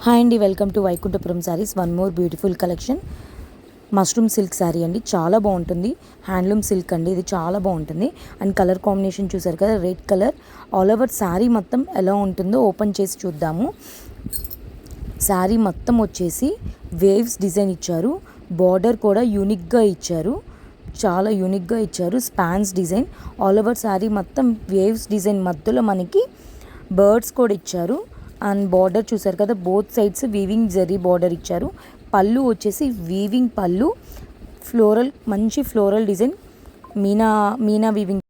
Hi అండి, welcome to Vaikunthapuram saris. One more beautiful collection mushroom silk sari అండి. చాలా బాగుంటుంది. హ్యాండ్లూమ్ సిల్క్ అండి, ఇది చాలా బాగుంటుంది. అండ్ కలర్ కాంబినేషన్ చూసారు కదా, red colour. All over sari మొత్తం ఎలా ఉంటుందో ఓపెన్ చేసి చూద్దాము. శారీ మొత్తం వచ్చేసి వేవ్స్ డిజైన్ ఇచ్చారు. బార్డర్ కూడా యూనిక్గా ఇచ్చారు, చాలా యూనిక్గా ఇచ్చారు. Spans design all over sari మొత్తం వేవ్స్ డిజైన్ మధ్యలో మనకి బర్డ్స్ కూడా ఇచ్చారు. అండ్ బార్డర్ చూసారు కదా, both sides weaving zari border ఇచ్చారు. పళ్ళు వచ్చేసి వీవింగ్ పళ్ళు, ఫ్లోరల్, మంచి ఫ్లోరల్ డిజైన్, మీనా వీవింగ్